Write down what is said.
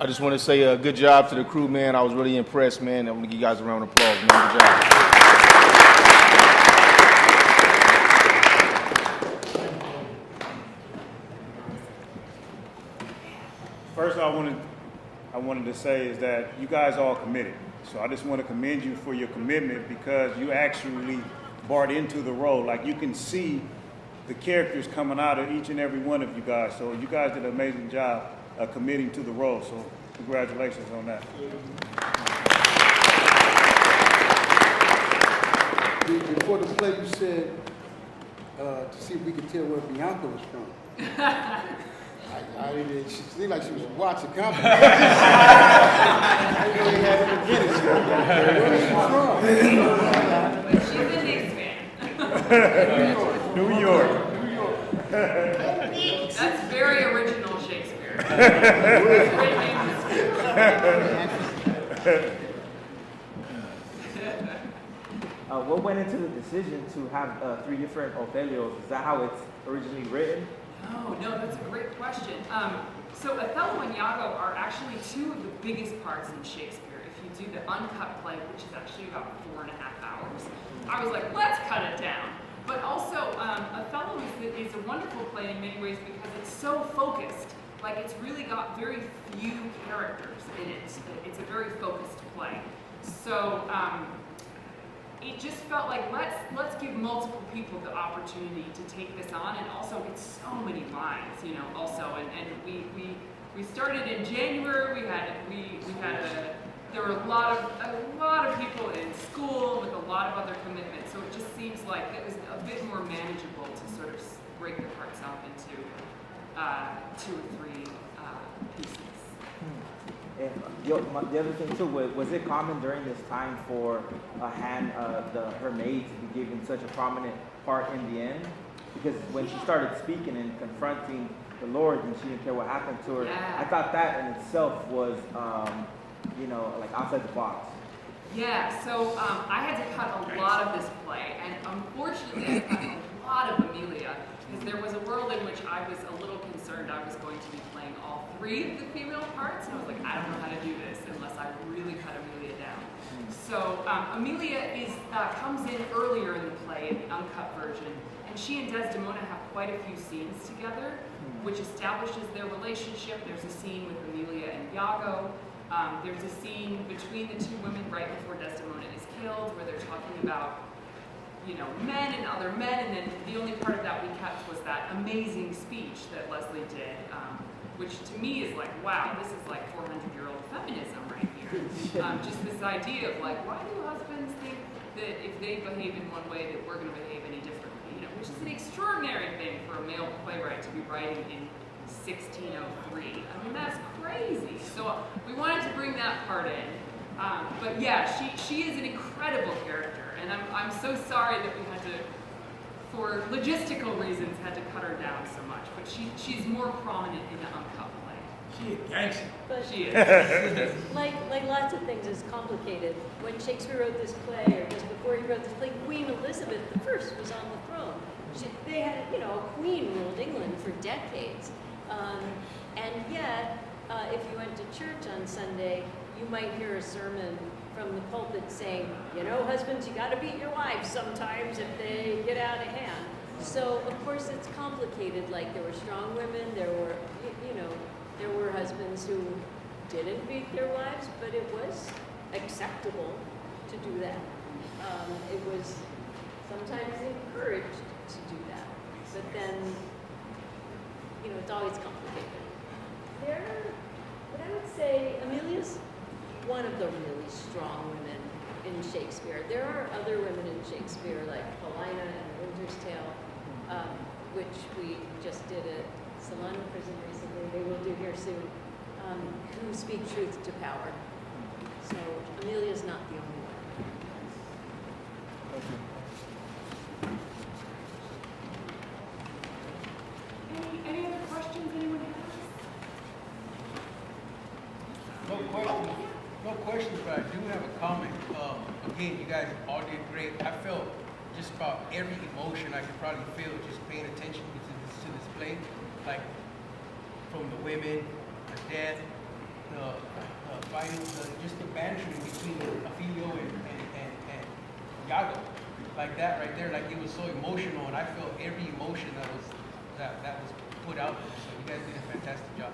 I just want to say good job to the crew, man. I was really impressed, man. I want to give you guys a round of applause, man. Good job. First, I wanted to say is that you guys all committed. So I just want to commend you for your commitment because you actually bought into the role. Like you can see the characters coming out of each and every one of you guys. So you guys did an amazing job committing to the role. So congratulations on that. Before the play, you said to see if we could tell where Bianca was from. I didn't. She seemed like she was watching comedy. I really had to get it. Where is she from? She's a Knicks fan. New York. That's very original Shakespeare. What went into the decision to have 3 different Othellos? Is that how it's originally written? No, that's a great question. So Othello and Iago are actually 2 of the biggest parts in Shakespeare. If you do the uncut play, which is actually about 4.5 hours, I was like, let's cut it down. But also, Othello is a wonderful play in many ways because it's so focused. Like, it's really got very few characters in it. It's a very focused play. So it just felt like let's give multiple people the opportunity to take this on, and also it's so many lines, you know. Also, and we started in January. There were a lot of people in school with a lot of other commitments, so it just seems like it was a bit more manageable to sort of break the parts up into 2 or 3 pieces. And the other thing too, was it common during this time for her maid to be given such a prominent part in the end? Because when she started speaking and confronting the Lord and she didn't care what happened to her, I thought that in itself was, like outside the box. Yeah, so I had to cut a lot of this play, and unfortunately I cut a lot of Amelia, because there was a world in which I was a little concerned I was going to be playing all 3 of the female parts, and I was like, I don't know how to do this unless I really cut Amelia down. So Amelia comes in earlier in the play, in the uncut version, and she and Desdemona have quite a few scenes together, which establishes their relationship. There's a scene with Amelia and Iago. There's a scene between the 2 women right before Desdemona is killed, where they're talking about, men and other men, and then the only part of that we kept was that amazing speech that Leslie did, which to me is like, wow, this is like 400-year-old feminism right here. Just this idea of like, why do husbands think that if they behave in one way that we're going to behave any differently? Which is an extraordinary thing for a male playwright to be writing in 1603. I mean, that's crazy. So we wanted to bring that part in. But yeah, she is an incredible character, and I'm so sorry that we had to, for logistical reasons, had to cut her down so much. But she's more prominent in the uncut play. She is gangster. But She is. like lots of things, is complicated. When Shakespeare wrote this play, or just before he wrote this play, Queen Elizabeth I was on the throne. They had, a queen ruled England for decades. And yet, if you went to church on Sunday, you might hear a sermon from the pulpit saying, husbands, you got to beat your wives sometimes if they get out of hand. So, of course, it's complicated. Like, there were strong women, there were husbands who didn't beat their wives, but it was acceptable to do that. It was sometimes encouraged to do that. But then, it's always complicated. But I would say Amelia's one of the really strong women in Shakespeare. There are other women in Shakespeare, like Paulina and Winter's Tale, which we just did at Salon Prison recently, they will do here soon, who speak truth to power. So Amelia's not the only one. Any other questions anyone has? No questions, but I do have a comment. Again, you guys all did great. I felt just about every emotion I could probably feel just paying attention to this play. Like from the women, the death, fighting, just the bantering between Ophelio and Yago. Like that right there, like it was so emotional, and I felt every emotion that was put out there. So you guys did a fantastic job.